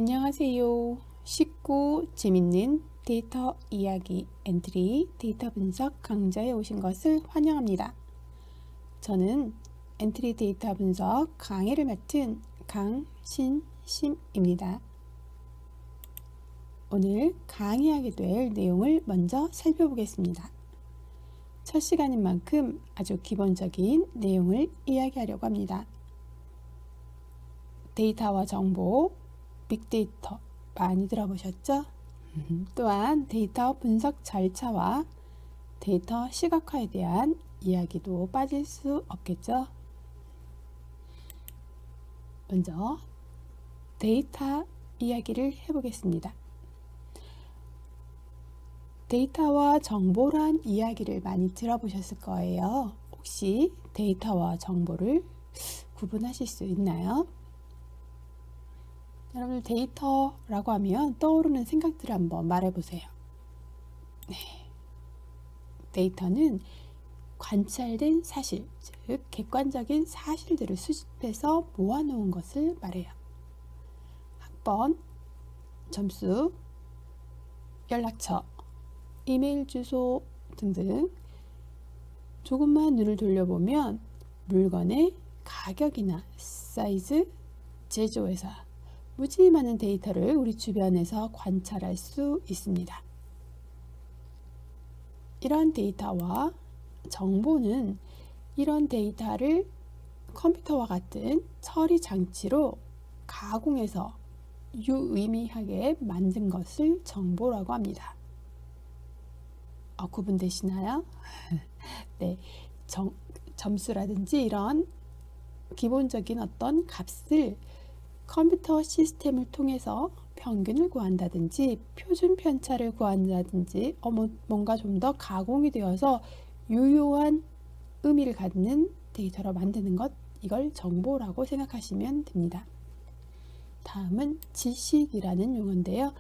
안녕하세요. 쉽고 재밌는 데이터 이야기 엔트리 데이터 분석 강좌에 오신 것을 환영합니다. 저는 엔트리 데이터 분석 강의를 맡은 강신심입니다. 오늘 강의하게 될 내용을 먼저 살펴보겠습니다. 첫 시간인 만큼 아주 기본적인 내용을 이야기하려고 합니다. 데이터와 정보, 빅데이터 많이 들어보셨죠? 또한 데이터 분석 절차와 데이터 시각화에 대한 이야기도 빠질 수 없겠죠? 먼저 데이터 이야기를 해보겠습니다. 데이터와 정보란 이야기를 많이 들어보셨을 거예요. 혹시 데이터와 정보를 구분하실 수 있나요? 여러분들 데이터라고 하면 떠오르는 생각들을 한번 말해보세요. 네. 데이터는 관찰된 사실, 즉 객관적인 사실들을 수집해서 모아놓은 것을 말해요. 학번, 점수, 연락처, 이메일 주소 등등 조금만 눈을 돌려보면 물건의 가격이나 사이즈, 제조회사, 무지 많은 데이터를 우리 주변에서 관찰할 수 있습니다. 이런 데이터와 정보는 이런 데이터를 컴퓨터와 같은 처리 장치로 가공해서 유의미하게 만든 것을 정보라고 합니다. 구분되시나요? 네, 점수라든지 이런 기본적인 어떤 값을 컴퓨터 시스템을 통해서 평균을 구한다든지 표준 편차를 구한다든지 뭔가 좀 더 가공이 되어서 유효한 의미를 갖는 데이터로 만드는 것, 이걸 정보라고 생각하시면 됩니다. 다음은 지식이라는 용어인데요.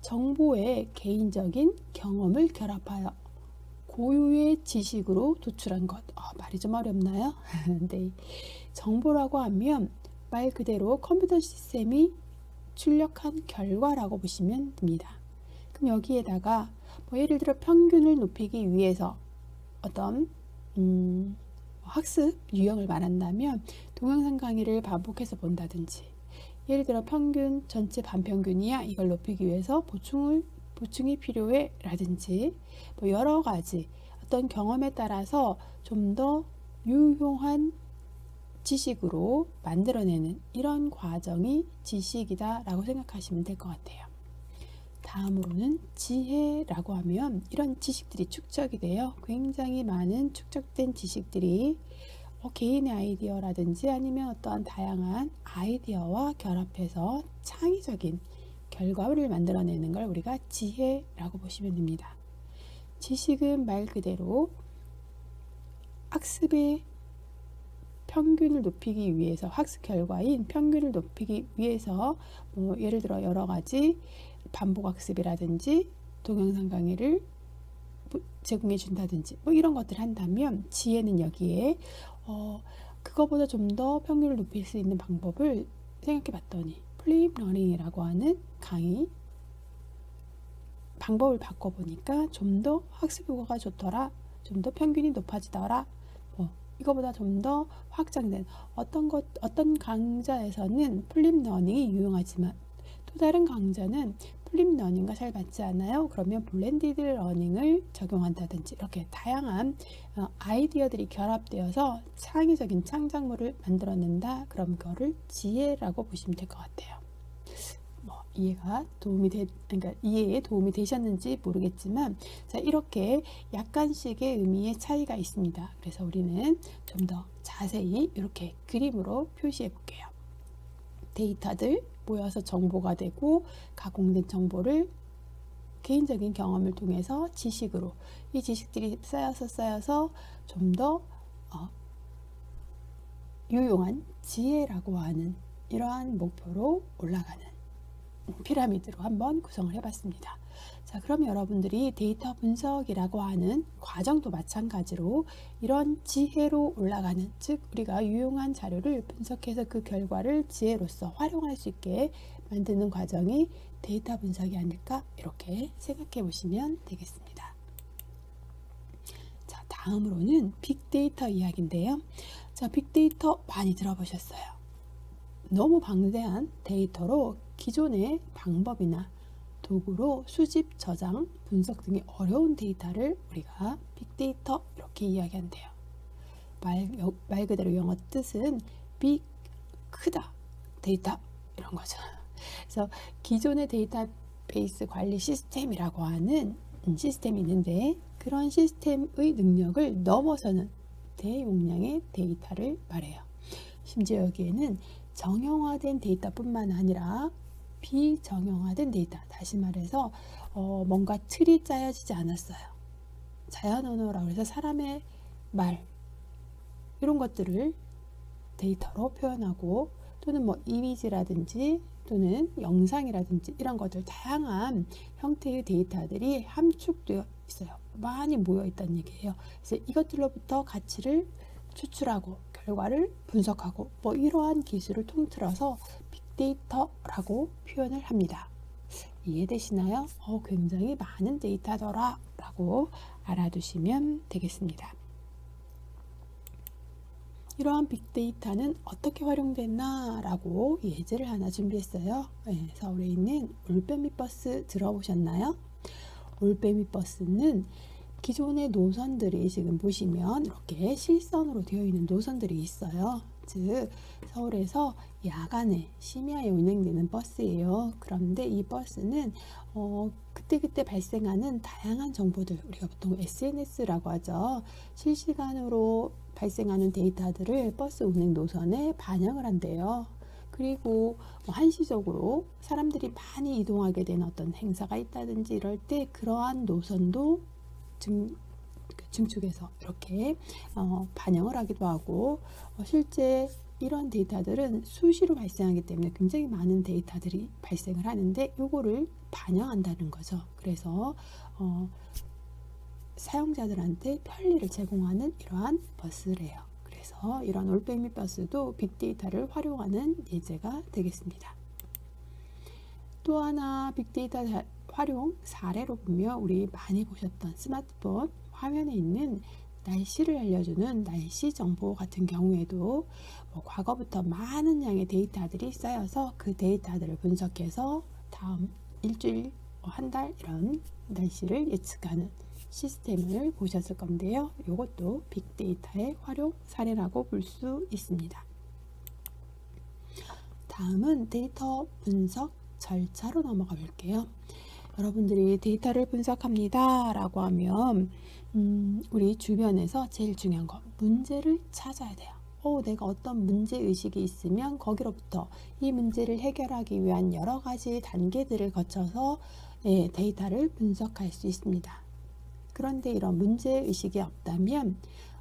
정보에 개인적인 경험을 결합하여 고유의 지식으로 도출한 것. 말이 좀 어렵나요? 네. 정보라고 하면 말 그대로 컴퓨터 시스템이 출력한 결과라고 보시면 됩니다. 그럼 여기에다가 예를 들어 평균을 높이기 위해서 어떤 학습 유형을 말한다면 동영상 강의를 반복해서 본다든지, 예를 들어 평균 전체 반평균이야, 이걸 높이기 위해서 보충이 필요해 라든지 여러 가지 어떤 경험에 따라서 좀 더 유용한 지식으로 만들어내는 이런 과정이 지식이다 라고 생각하시면 될 것 같아요. 다음으로는 지혜라고 하면 이런 지식들이 축적이 돼요. 굉장히 많은 축적된 지식들이 개인의 아이디어라든지 아니면 어떠한 다양한 아이디어와 결합해서 창의적인 결과물을 만들어내는 걸 우리가 지혜라고 보시면 됩니다. 지식은 말 그대로 학습의 평균을 높이기 위해서, 학습 결과인 평균을 높이기 위해서 예를 들어 여러 가지 반복학습이라든지 동영상 강의를 제공해 준다든지 이런 것들을 한다면, 지혜는 여기에 그거보다 좀 더 평균을 높일 수 있는 방법을 생각해 봤더니 플립 러닝이라고 하는 강의 방법을 바꿔보니까 좀 더 학습 효과가 좋더라, 좀 더 평균이 높아지더라, 이거보다 좀 더 확장된 어떤 강좌에서는 플립 러닝이 유용하지만 또 다른 강좌는 플립 러닝과 잘 맞지 않아요. 그러면 블렌디드 러닝을 적용한다든지 이렇게 다양한 아이디어들이 결합되어서 창의적인 창작물을 만들어낸다. 그럼 그거를 지혜라고 보시면 될 것 같아요. 이해에 도움이 되셨는지 모르겠지만, 자, 이렇게 약간씩의 의미의 차이가 있습니다. 그래서 우리는 좀 더 자세히 이렇게 그림으로 표시해 볼게요. 데이터들 모여서 정보가 되고, 가공된 정보를 개인적인 경험을 통해서 지식으로, 이 지식들이 쌓여서 좀 더 유용한 지혜라고 하는 이러한 목표로 올라가는 피라미드로 한번 구성을 해봤습니다. 자, 그럼 여러분들이 데이터 분석이라고 하는 과정도 마찬가지로 이런 지혜로 올라가는, 즉 우리가 유용한 자료를 분석해서 그 결과를 지혜로서 활용할 수 있게 만드는 과정이 데이터 분석이 아닐까, 이렇게 생각해 보시면 되겠습니다. 자, 다음으로는 빅데이터 이야기인데요. 자, 빅데이터 많이 들어보셨어요. 너무 방대한 데이터로 기존의 방법이나 도구로 수집, 저장, 분석 등이 어려운 데이터를 우리가 빅데이터 이렇게 이야기한대요. 말 그대로 영어 뜻은 빅, 크다, 데이터 이런 거죠. 그래서 기존의 데이터베이스 관리 시스템이라고 하는 시스템이 있는데, 그런 시스템의 능력을 넘어서는 대용량의 데이터를 말해요. 심지어 여기에는 정형화된 데이터뿐만 아니라 비정형화된 데이터, 다시 말해서 뭔가 틀이 짜여지지 않았어요. 자연 언어라고 해서 사람의 말 이런 것들을 데이터로 표현하고, 또는 뭐 이미지라든지 또는 영상이라든지 이런 것들, 다양한 형태의 데이터들이 함축되어 있어요. 많이 모여 있다는 얘기예요. 그래서 이것들로부터 가치를 추출하고 결과를 분석하고, 뭐 이러한 기술을 통틀어서 빅데이터라고 표현을 합니다. 이해되시나요? 굉장히 많은 데이터더라 라고 알아두시면 되겠습니다. 이러한 빅데이터는 어떻게 활용됐나 라고 예제를 하나 준비했어요. 네, 서울에 있는 올빼미 버스 들어보셨나요? 올빼미 버스는 기존의 노선들이 지금 보시면 이렇게 실선으로 되어 있는 노선들이 있어요. 즉 서울에서 야간에 심야에 운행되는 버스예요. 그런데 이 버스는 그때그때 발생하는 다양한 정보들, 우리가 보통 SNS라고 하죠. 실시간으로 발생하는 데이터들을 버스 운행 노선에 반영을 한대요. 그리고 한시적으로 사람들이 많이 이동하게 되는 어떤 행사가 있다든지 이럴 때 그러한 노선도 증축해서 이렇게 반영을 하기도 하고, 실제 이런 데이터들은 수시로 발생하기 때문에 굉장히 많은 데이터들이 발생을 하는데 요거를 반영한다는 거죠. 그래서 사용자들한테 편리를 제공하는 이러한 버스래요. 그래서 이런 올빼미 버스도 빅데이터를 활용하는 예제가 되겠습니다. 또 하나 빅데이터 활용 사례로 보면 우리 많이 보셨던 스마트폰 화면에 있는 날씨를 알려주는 날씨 정보 같은 경우에도 과거부터 많은 양의 데이터들이 쌓여서 그 데이터들을 분석해서 다음 일주일, 한 달 이런 날씨를 예측하는 시스템을 보셨을 건데요. 이것도 빅데이터의 활용 사례라고 볼 수 있습니다. 다음은 데이터 분석 절차로 넘어가 볼게요. 여러분들이 데이터를 분석합니다 라고 하면 우리 주변에서 제일 중요한 거, 문제를 찾아야 돼요. 내가 어떤 문제의식이 있으면 거기로부터 이 문제를 해결하기 위한 여러 가지 단계들을 거쳐서 데이터를 분석할 수 있습니다. 그런데 이런 문제의식이 없다면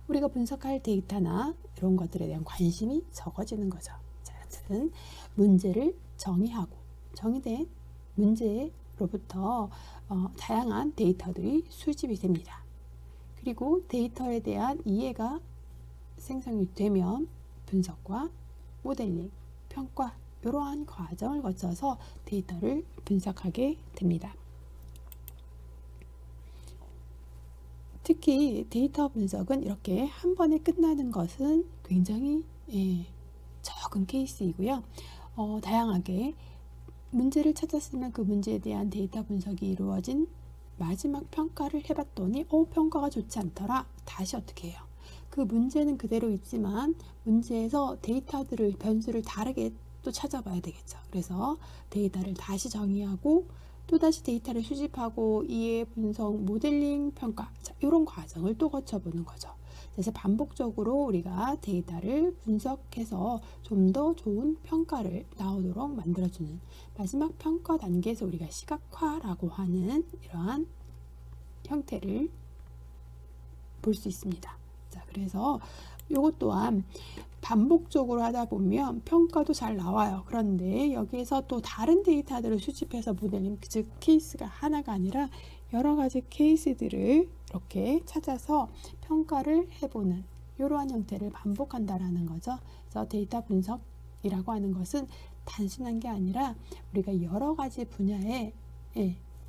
우리가 분석할 데이터나 이런 것들에 대한 관심이 적어지는 거죠. 자, 여튼 문제를 정의하고 정의된 문제로부터 다양한 데이터들이 수집이 됩니다. 그리고 데이터에 대한 이해가 생성이 되면 분석과 모델링, 평가 이러한 과정을 거쳐서 데이터를 분석하게 됩니다. 특히 데이터 분석은 이렇게 한 번에 끝나는 것은 굉장히 적은 케이스이고요. 다양하게 문제를 찾았으면 그 문제에 대한 데이터 분석이 이루어진 마지막 평가를 해봤더니 평가가 좋지 않더라. 다시 어떻게 해요? 그 문제는 그대로 있지만 문제에서 데이터들을 변수를 다르게 또 찾아봐야 되겠죠. 그래서 데이터를 다시 정의하고 또다시 데이터를 수집하고 이해, 분석, 모델링, 평가, 자, 이런 과정을 또 거쳐보는 거죠. 그래서 반복적으로 우리가 데이터를 분석해서 좀 더 좋은 평가를 나오도록 만들어주는 마지막 평가 단계에서 우리가 시각화라고 하는 이러한 형태를 볼 수 있습니다. 자, 그래서 이것 또한 반복적으로 하다 보면 평가도 잘 나와요. 그런데 여기에서 또 다른 데이터들을 수집해서 모델링, 즉 케이스가 하나가 아니라 여러 가지 케이스들을 이렇게 찾아서 평가를 해보는 이러한 형태를 반복한다라는 거죠. 그래서 데이터 분석이라고 하는 것은 단순한 게 아니라 우리가 여러 가지 분야의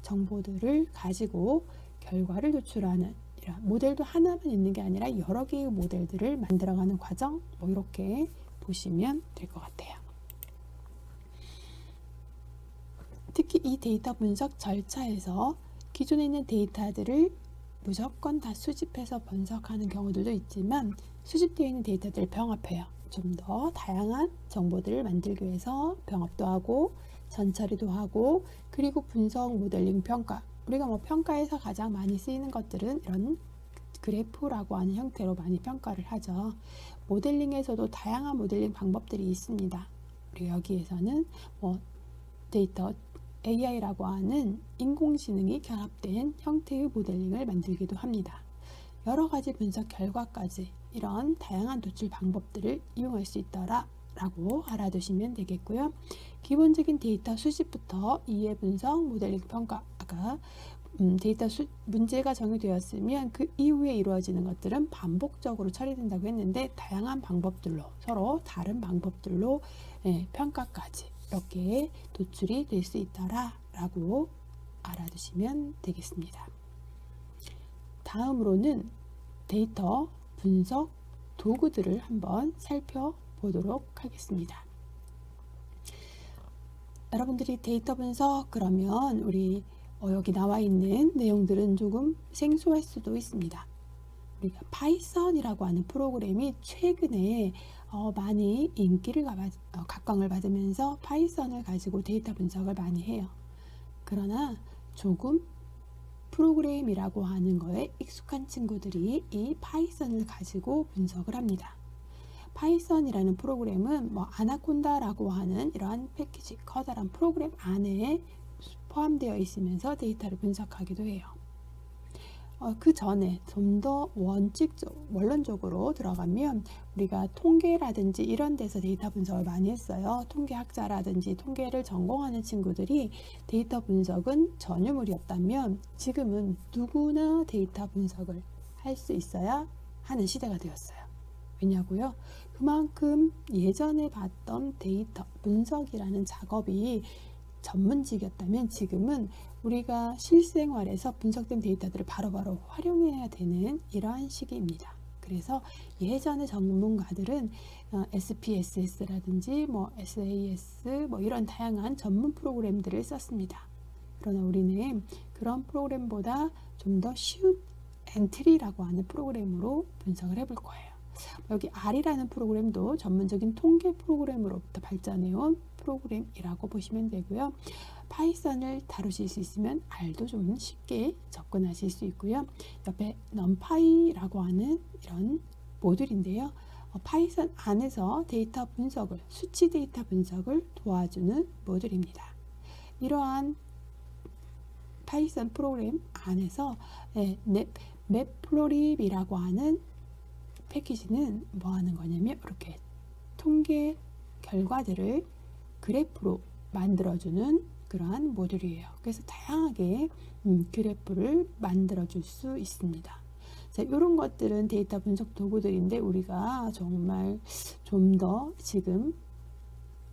정보들을 가지고 결과를 도출하는 이런 모델도 하나만 있는 게 아니라 여러 개의 모델들을 만들어가는 과정, 뭐 이렇게 보시면 될 것 같아요. 특히 이 데이터 분석 절차에서 기존에 있는 데이터들을 무조건 다 수집해서 분석하는 경우들도 있지만 수집되어 있는 데이터들을 병합해요. 좀 더 다양한 정보들을 만들기 위해서 병합도 하고 전처리도 하고 그리고 분석, 모델링, 평가. 우리가 뭐 평가에서 가장 많이 쓰이는 것들은 이런 그래프라고 하는 형태로 많이 평가를 하죠. 모델링에서도 다양한 모델링 방법들이 있습니다. 그리고 여기에서는 뭐 데이터 AI라고 하는 인공지능이 결합된 형태의 모델링을 만들기도 합니다. 여러 가지 분석 결과까지 이런 다양한 도출 방법들을 이용할 수 있더라라고 알아두시면 되겠고요. 기본적인 데이터 수집부터 이해 분석, 모델링, 평가. 아까 문제가 정의되었으면 그 이후에 이루어지는 것들은 반복적으로 처리된다고 했는데 다양한 방법들로 서로 다른 방법들로 평가까지 이렇게 도출이 될 수 있다라고 알아두시면 되겠습니다. 다음으로는 데이터 분석 도구들을 한번 살펴보도록 하겠습니다. 여러분들이 데이터 분석 그러면 우리 여기 나와 있는 내용들은 조금 생소할 수도 있습니다. 우리가 파이썬이라고 하는 프로그램이 최근에 많이 인기를 각광을 받으면서 파이썬을 가지고 데이터 분석을 많이 해요. 그러나 조금 프로그램이라고 하는 거에 익숙한 친구들이 이 파이썬을 가지고 분석을 합니다. 파이썬이라는 프로그램은 뭐 아나콘다라고 하는 이러한 패키지, 커다란 프로그램 안에 포함되어 있으면서 데이터를 분석하기도 해요. 그 전에 좀 더 원론적으로 들어가면 우리가 통계라든지 이런 데서 데이터 분석을 많이 했어요. 통계학자라든지 통계를 전공하는 친구들이 데이터 분석은 전유물이었다면 지금은 누구나 데이터 분석을 할 수 있어야 하는 시대가 되었어요. 왜냐고요? 그만큼 예전에 봤던 데이터 분석이라는 작업이 전문직이었다면 지금은 우리가 실생활에서 분석된 데이터들을 바로바로 활용해야 되는 이러한 시기입니다. 그래서 예전의 전문가들은 SPSS라든지 뭐 SAS 뭐 이런 다양한 전문 프로그램들을 썼습니다. 그러나 우리는 그런 프로그램보다 좀 더 쉬운 엔트리라고 하는 프로그램으로 분석을 해볼 거예요. 여기 R이라는 프로그램도 전문적인 통계 프로그램으로부터 발전해온 프로그램이라고 보시면 되고요. 파이썬을 다루실 수 있으면 R도 좀 쉽게 접근하실 수 있고요. 옆에 numpy라고 하는 이런 모듈인데요. 파이썬 안에서 데이터 분석을, 수치 데이터 분석을 도와주는 모듈입니다. 이러한 파이썬 프로그램 안에서 맵플로립이라고 하는 패키지는 뭐 하는 거냐면 이렇게 통계 결과들을 그래프로 만들어주는 그러한 모듈이에요. 그래서 다양하게 그래프를 만들어줄 수 있습니다. 자, 이런 것들은 데이터 분석 도구들인데 우리가 정말 좀 더 지금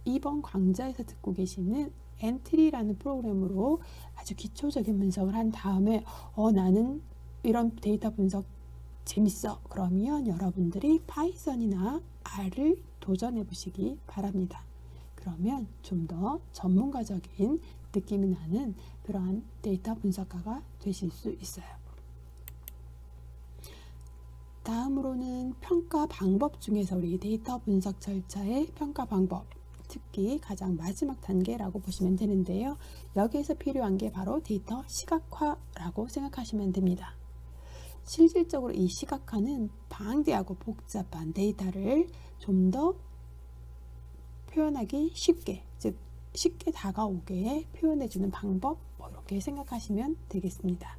이번 강좌에서 듣고 계시는 엔트리라는 프로그램으로 아주 기초적인 분석을 한 다음에 나는 이런 데이터 분석 재밌어. 그러면 여러분들이 파이썬이나 R을 도전해 보시기 바랍니다. 그러면 좀 더 전문가적인 느낌이 나는 그러한 데이터 분석가가 되실 수 있어요. 다음으로는 평가 방법 중에서 우리 데이터 분석 절차의 평가 방법, 특히 가장 마지막 단계라고 보시면 되는데요. 여기에서 필요한 게 바로 데이터 시각화라고 생각하시면 됩니다. 실질적으로 이 시각화는 방대하고 복잡한 데이터를 좀 더 표현하기 쉽게, 즉 쉽게 다가오게 표현해주는 방법, 이렇게 생각하시면 되겠습니다.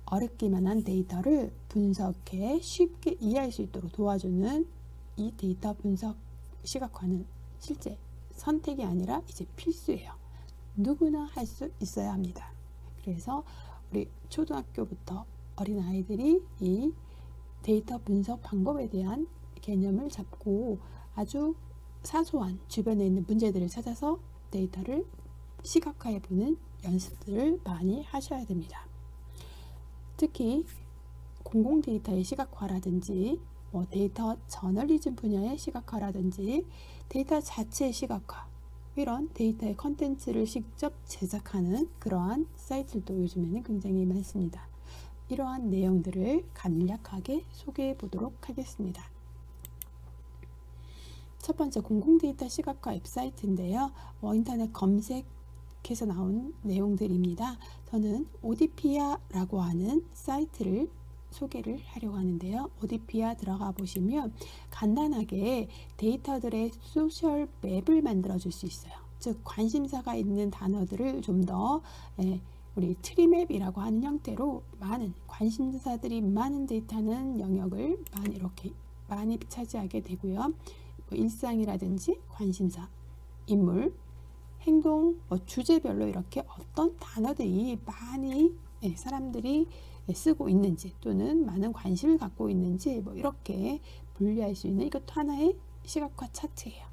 어렵기만 한 데이터를 분석해 쉽게 이해할 수 있도록 도와주는 이 데이터 분석 시각화는 실제 선택이 아니라 이제 필수예요. 누구나 할 수 있어야 합니다. 그래서 우리 초등학교부터 어린아이들이 이 데이터 분석 방법에 대한 개념을 잡고 아주 사소한 주변에 있는 문제들을 찾아서 데이터를 시각화해 보는 연습들을 많이 하셔야 됩니다. 특히 공공 데이터의 시각화라든지 데이터 저널리즘 분야의 시각화라든지 데이터 자체의 시각화, 이런 데이터의 컨텐츠를 직접 제작하는 그러한 사이트들도 요즘에는 굉장히 많습니다. 이러한 내용들을 간략하게 소개해 보도록 하겠습니다. 첫 번째, 공공 데이터 시각화 웹사이트인데요. 인터넷 검색해서 나온 내용들입니다. 저는 오디피아라고 하는 사이트를 소개를 하려고 하는데요. 오디피아 들어가 보시면 간단하게 데이터들의 소셜 맵을 만들어 줄 수 있어요. 즉 관심사가 있는 단어들을 좀 더 우리 트리맵이라고 하는 형태로 많은 관심사들이 많은 데이터는 영역을 이렇게 많이 차지하게 되고요. 일상이라든지 관심사, 인물, 행동, 주제별로 이렇게 어떤 단어들이 많이 사람들이 쓰고 있는지 또는 많은 관심을 갖고 있는지 이렇게 분류할 수 있는 이것도 하나의 시각화 차트예요.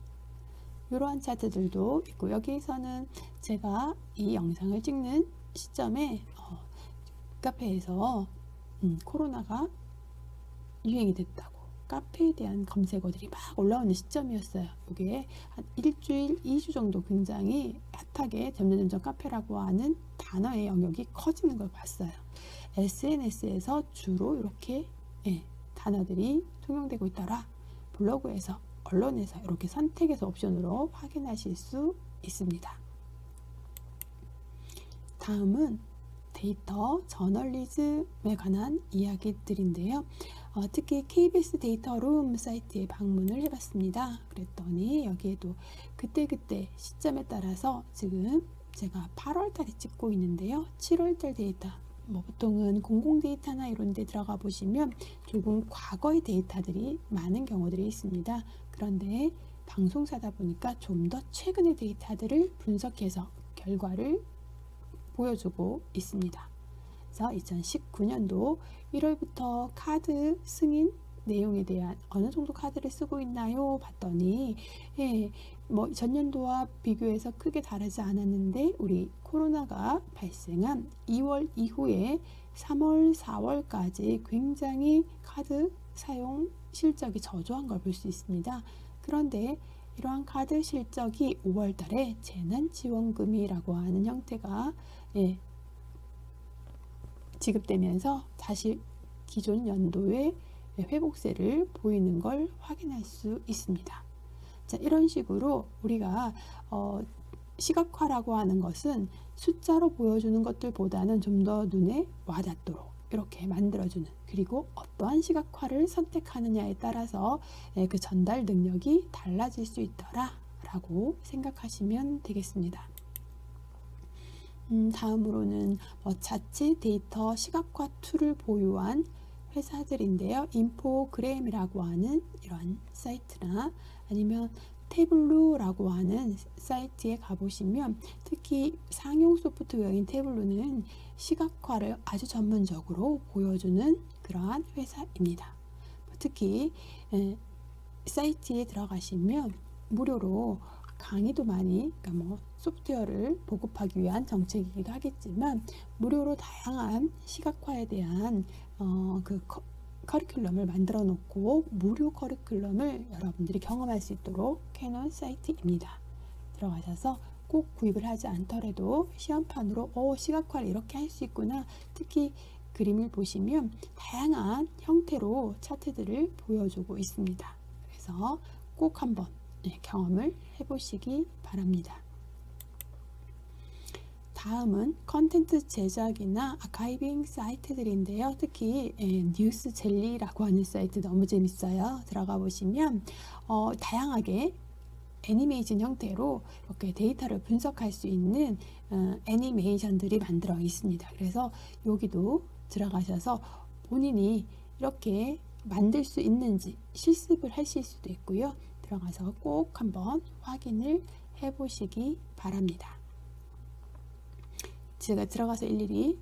이러한 차트들도 있고, 여기에서는 제가 이 영상을 찍는 시점에 카페에서 코로나가 유행이 됐다고 카페에 대한 검색어들이 막 올라오는 시점이었어요. 이게 한 일주일, 2주 정도 굉장히 핫하게 점점점 카페라고 하는 단어의 영역이 커지는 걸 봤어요. SNS에서 주로 이렇게 단어들이 통용되고 있더라. 블로그에서, 언론에서 이렇게 선택해서 옵션으로 확인하실 수 있습니다. 다음은 데이터 저널리즘에 관한 이야기들인데요. 특히 KBS 데이터룸 사이트에 방문을 해봤습니다. 그랬더니 여기에도 그때그때 시점에 따라서 지금 제가 8월달에 찍고 있는데요. 7월달 데이터, 보통은 공공 데이터나 이런 데 들어가 보시면 조금 과거의 데이터들이 많은 경우들이 있습니다. 그런데 방송사다 보니까 좀 더 최근의 데이터들을 분석해서 결과를 보여주고 있습니다. 그래서 2019년도 1월부터 카드 승인 내용에 대한 어느 정도 카드를 쓰고 있나요? 봤더니 전년도와 비교해서 크게 다르지 않았는데 우리 코로나가 발생한 2월 이후에 3월, 4월까지 굉장히 카드 사용 실적이 저조한 걸 볼 수 있습니다. 그런데 이러한 카드 실적이 5월 달에 재난지원금이라고 하는 형태가 지급되면서 다시 기존 연도의 회복세를 보이는 걸 확인할 수 있습니다. 자, 이런 식으로 우리가 시각화라고 하는 것은 숫자로 보여주는 것들보다는 좀 더 눈에 와닿도록 이렇게 만들어주는, 그리고 어떠한 시각화를 선택하느냐에 따라서 그 전달 능력이 달라질 수 있더라 라고 생각하시면 되겠습니다. 다음으로는 자체 데이터 시각화 툴을 보유한 회사들인데요. 인포그램이라고 하는 이런 사이트나 아니면 태블루라고 하는 사이트에 가보시면 특히 상용 소프트웨어인 태블루는 시각화를 아주 전문적으로 보여주는 그러한 회사입니다. 특히 사이트에 들어가시면 무료로 강의도 많이, 소프트웨어를 보급하기 위한 정책이기도 하겠지만 무료로 다양한 시각화에 대한 커리큘럼을 만들어 놓고 무료 커리큘럼을 여러분들이 경험할 수 있도록 해놓은 사이트입니다. 들어가셔서 꼭 구입을 하지 않더라도 시험판으로 시각화를 이렇게 할 수 있구나, 특히 그림을 보시면 다양한 형태로 차트들을 보여주고 있습니다. 그래서 꼭 한번 경험을 해보시기 바랍니다. 다음은 컨텐츠 제작이나 아카이빙 사이트들인데요. 특히 뉴스 젤리라고 하는 사이트 너무 재밌어요. 들어가 보시면 다양하게 애니메이션 형태로 이렇게 데이터를 분석할 수 있는 애니메이션들이 만들어 있습니다. 그래서 여기도 들어가셔서 본인이 이렇게 만들 수 있는지 실습을 하실 수도 있고요. 들어가서 꼭 한번 확인을 해보시기 바랍니다. 제가 들어가서 일일이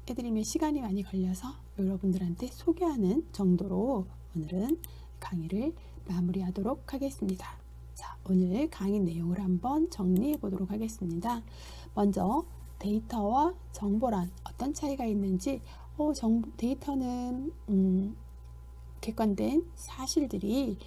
해드리면 시간이 많이 걸려서 여러분들한테 소개하는 정도로 오늘은 강의를 마무리하도록 하겠습니다. 자, 오늘 강의 내용을 한번 정리해 보도록 하겠습니다. 먼저 데이터와 정보란 어떤 차이가 있는지, 데이터는 객관된 사실들이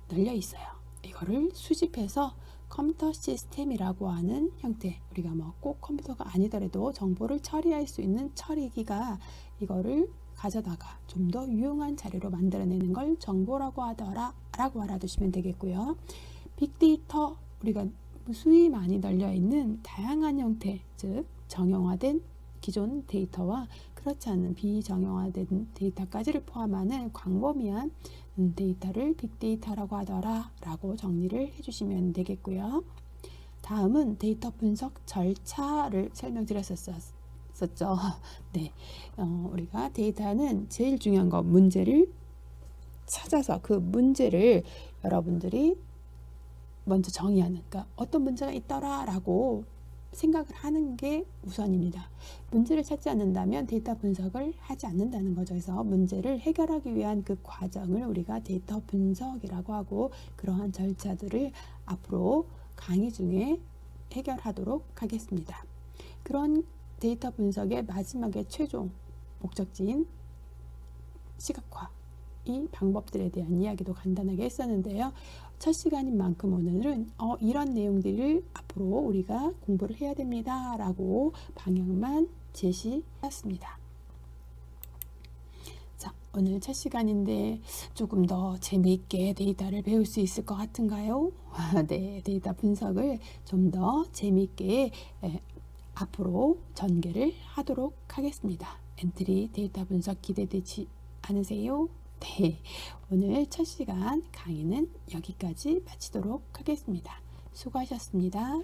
널려 있어요. 이거를 수집해서 컴퓨터 시스템이라고 하는 형태, 우리가 뭐 꼭 컴퓨터가 아니더라도 정보를 처리할 수 있는 처리기가 이거를 가져다가 좀 더 유용한 자료로 만들어내는 걸 정보라고 하더라 라고 알아두시면 되겠고요. 빅데이터, 우리가 수위 많이 널려 있는 다양한 형태, 즉 정형화된 기존 데이터와 그렇지 않은 비정형화된 데이터까지를 포함하는 광범위한 데이터를 빅데이터라고 하더라 라고 정리를 해주시면 되겠고요. 다음은 데이터 분석 절차를 설명드렸었죠. 네, 우리가 데이터는 제일 중요한 거 문제를 찾아서 그 문제를 여러분들이 먼저 정의하는, 그러니까 어떤 문제가 있더라 라고 생각을 하는 게 우선입니다. 문제를 찾지 않는다면 데이터 분석을 하지 않는다는 거죠. 그래서 문제를 해결하기 위한 그 과정을 우리가 데이터 분석이라고 하고, 그러한 절차들을 앞으로 강의 중에 해결하도록 하겠습니다. 그런 데이터 분석의 마지막에 최종 목적지인 시각화, 이 방법들에 대한 이야기도 간단하게 했었는데요. 첫 시간인 만큼 오늘은 이런 내용들을 앞으로 우리가 공부를 해야 됩니다 라고 방향만 제시했습니다. 자, 오늘 첫 시간인데 조금 더 재미있게 데이터를 배울 수 있을 것 같은가요? 네, 데이터 분석을 좀 더 재미있게 앞으로 전개를 하도록 하겠습니다. 엔트리 데이터 분석 기대되지 않으세요? 네, 오늘 첫 시간 강의는 여기까지 마치도록 하겠습니다. 수고하셨습니다.